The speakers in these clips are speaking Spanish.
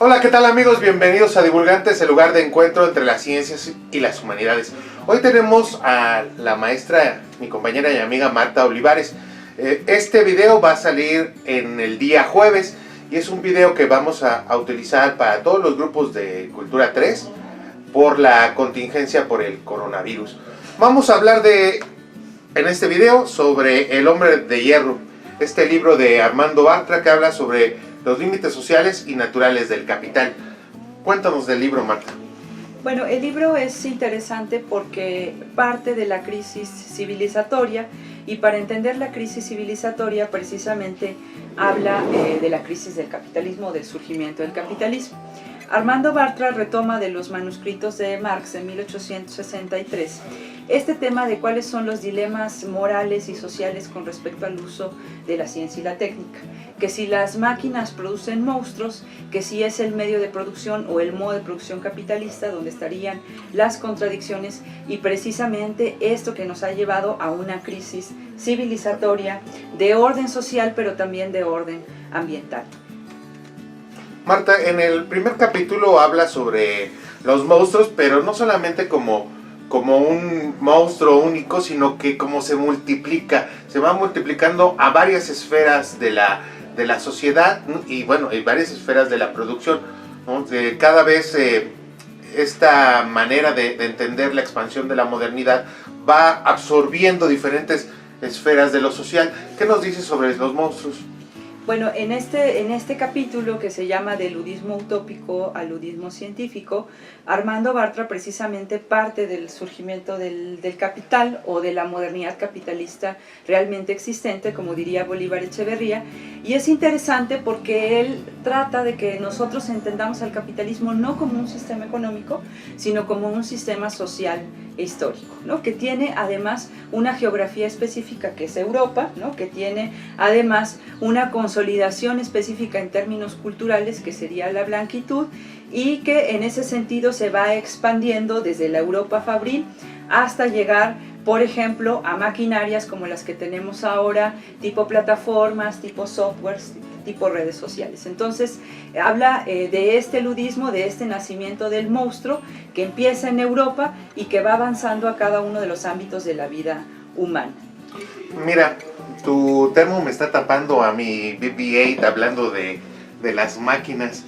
Hola, ¿qué tal amigos? Bienvenidos a Divulgantes, el lugar de encuentro entre las ciencias y las humanidades. Hoy tenemos a la maestra, mi compañera y amiga Marta Olivares. Este video va a salir en el día jueves y es un video que vamos a utilizar para todos los grupos de Cultura 3 por la contingencia por el coronavirus. Vamos a hablar en este video sobre El hombre de hierro, este libro de Armando Bartra que habla sobre los límites sociales y naturales del capital. Cuéntanos del libro, Marta. Bueno, el libro es interesante porque parte de la crisis civilizatoria, y para entender la crisis civilizatoria precisamente habla de la crisis del capitalismo, del surgimiento del capitalismo. Armando Bartra retoma de los manuscritos de Marx en 1863 este tema de cuáles son los dilemas morales y sociales con respecto al uso de la ciencia y la técnica. Que si las máquinas producen monstruos, que si es el medio de producción o el modo de producción capitalista donde estarían las contradicciones, y precisamente esto que nos ha llevado a una crisis civilizatoria de orden social pero también de orden ambiental. Marta, en el primer capítulo habla sobre los monstruos, pero no solamente como un monstruo único, sino que como se multiplica, se va multiplicando a varias esferas de la sociedad y bueno, y varias esferas de la producción, ¿no? Cada vez esta manera de entender la expansión de la modernidad va absorbiendo diferentes esferas de lo social. ¿Qué nos dice sobre los monstruos? Bueno, en este capítulo que se llama Del ludismo utópico al ludismo científico, Armando Bartra precisamente parte del surgimiento del capital o de la modernidad capitalista realmente existente, como diría Bolívar Echeverría, y es interesante porque él trata de que nosotros entendamos al capitalismo no como un sistema económico, sino como un sistema social e histórico, ¿no? Que tiene además una geografía específica que es Europa, ¿no? Que tiene además una consolidación específica en términos culturales que sería la blanquitud, y que en ese sentido se va expandiendo desde la Europa fabril hasta llegar, por ejemplo, a maquinarias como las que tenemos ahora, tipo plataformas, tipo softwares, tipo redes sociales. Entonces habla de este ludismo, de este nacimiento del monstruo que empieza en Europa y que va avanzando a cada uno de los ámbitos de la vida humana. Mira, tu termo me está tapando a mi BB-8 hablando de las máquinas,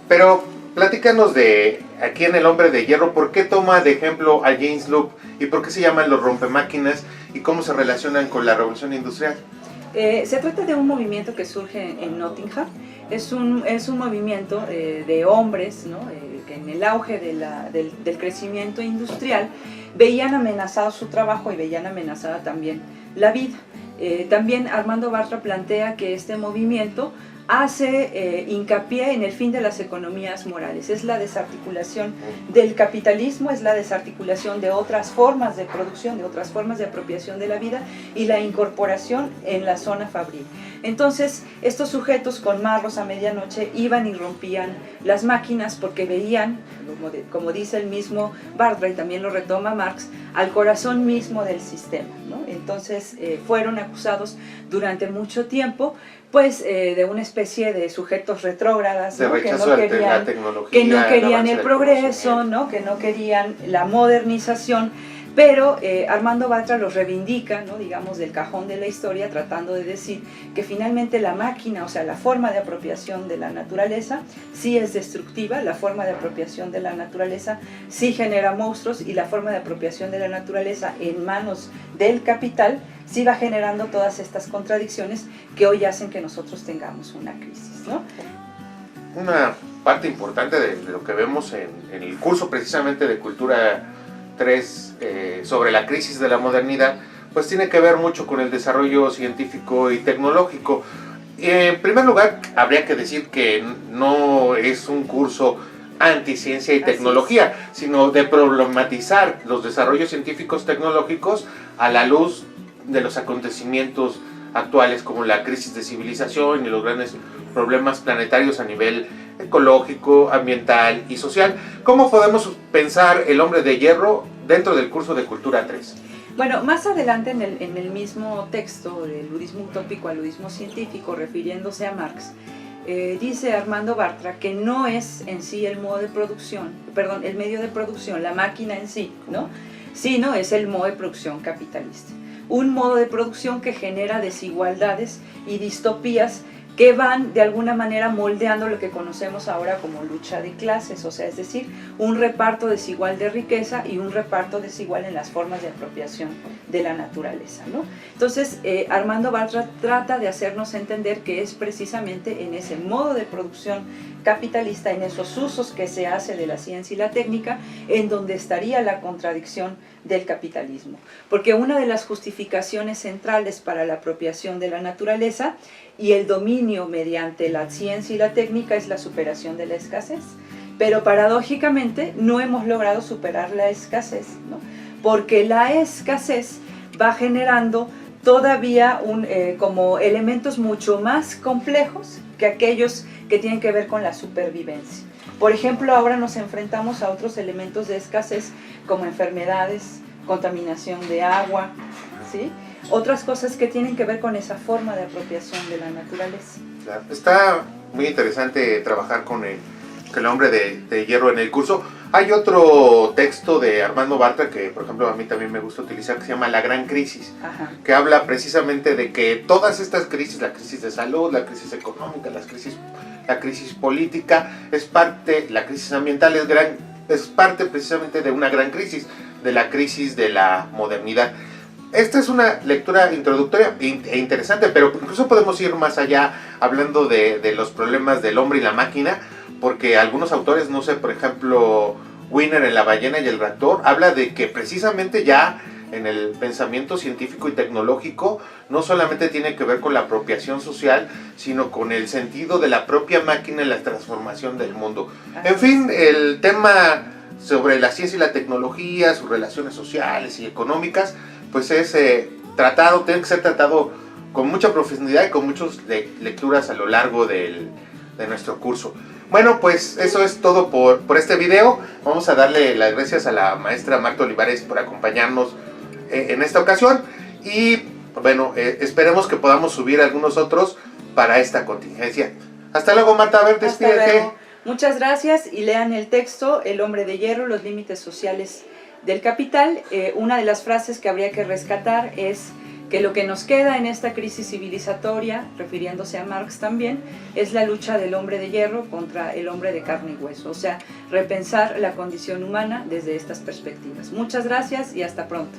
pero platícanos de aquí en El hombre de hierro, ¿por qué toma de ejemplo a James Loop y por qué se llaman los rompemáquinas y cómo se relacionan con la revolución industrial? Se trata de un movimiento que surge en Nottingham. Es un movimiento de hombres, ¿no? Que en el auge del crecimiento industrial veían amenazado su trabajo y veían amenazada también la vida. También Armando Bartra plantea que este movimiento hace hincapié en el fin de las economías morales. Es la desarticulación del capitalismo, es la desarticulación de otras formas de producción, de otras formas de apropiación de la vida y la incorporación en la zona fabril. Entonces, estos sujetos con marros a medianoche iban y rompían las máquinas porque veían, como dice el mismo Bartra y también lo retoma Marx, al corazón mismo del sistema, ¿no? Entonces, fueron acusados durante mucho tiempo pues de una especie de sujetos retrógradas, ¿no? Que no querían, el progreso, ¿no? Que no querían la modernización, pero Armando Bartra los reivindica, ¿no? Digamos, del cajón de la historia, tratando de decir que finalmente la máquina, o sea, la forma de apropiación de la naturaleza sí es destructiva, la forma de apropiación de la naturaleza sí genera monstruos, y la forma de apropiación de la naturaleza en manos del capital sí va generando todas estas contradicciones que hoy hacen que nosotros tengamos una crisis, ¿no? Una parte importante de lo que vemos en el curso precisamente de Cultura 3 sobre la crisis de la modernidad, pues tiene que ver mucho con el desarrollo científico y tecnológico. En primer lugar, habría que decir que no es un curso anticiencia y tecnología, sino de problematizar los desarrollos científicos tecnológicos a la luz de los acontecimientos actuales como la crisis de civilización y los grandes problemas planetarios a nivel ecológico, ambiental y social. ¿Cómo podemos pensar El hombre de hierro dentro del curso de Cultura 3? Bueno, más adelante en el mismo texto, del ludismo utópico al ludismo científico, refiriéndose a Marx, dice Armando Bartra que no es en sí el modo de producción, perdón, el medio de producción, la máquina en sí, ¿no? Sino es el modo de producción capitalista. Un modo de producción que genera desigualdades y distopías que van de alguna manera moldeando lo que conocemos ahora como lucha de clases, o sea, es decir, un reparto desigual de riqueza y un reparto desigual en las formas de apropiación de la naturaleza, ¿no? Entonces, Armando Bartra trata de hacernos entender que es precisamente en ese modo de producción capitalista, en esos usos que se hace de la ciencia y la técnica, en donde estaría la contradicción del capitalismo. Porque una de las justificaciones centrales para la apropiación de la naturaleza y el dominio mediante la ciencia y la técnica es la superación de la escasez. Pero paradójicamente no hemos logrado superar la escasez, ¿no? Porque la escasez va generando todavía como elementos mucho más complejos que aquellos que tienen que ver con la supervivencia. Por ejemplo, ahora nos enfrentamos a otros elementos de escasez como enfermedades, contaminación de agua, ¿sí? Otras cosas que tienen que ver con esa forma de apropiación de la naturaleza. Claro. Está muy interesante trabajar con el hombre de hierro en el curso. Hay otro texto de Armando Bartra que, por ejemplo, a mí también me gusta utilizar, que se llama La Gran Crisis, que habla precisamente de que todas estas crisis, la crisis de salud, la crisis económica, la crisis política, la crisis ambiental es parte precisamente de una gran crisis, de la crisis de la modernidad. Esta es una lectura introductoria e interesante, pero incluso podemos ir más allá hablando de los problemas del hombre y la máquina, porque algunos autores, no sé, por ejemplo, Wiener en La ballena y el reactor, habla de que precisamente ya en el pensamiento científico y tecnológico no solamente tiene que ver con la apropiación social, sino con el sentido de la propia máquina en la transformación del mundo. En fin, el tema sobre la ciencia y la tecnología, sus relaciones sociales y económicas, pues es tratado, tiene que ser tratado con mucha profundidad y con muchas lecturas a lo largo de nuestro curso. Bueno, pues eso es todo por este video. Vamos a darle las gracias a la maestra Marta Olivares por acompañarnos en esta ocasión. Y bueno, esperemos que podamos subir algunos otros para esta contingencia. Hasta luego, Marta. A ver, despídete. Muchas gracias y lean el texto El hombre de hierro, los límites sociales del capital. Una de las frases que habría que rescatar es que lo que nos queda en esta crisis civilizatoria, refiriéndose a Marx también, es la lucha del hombre de hierro contra el hombre de carne y hueso, o sea, repensar la condición humana desde estas perspectivas. Muchas gracias y hasta pronto.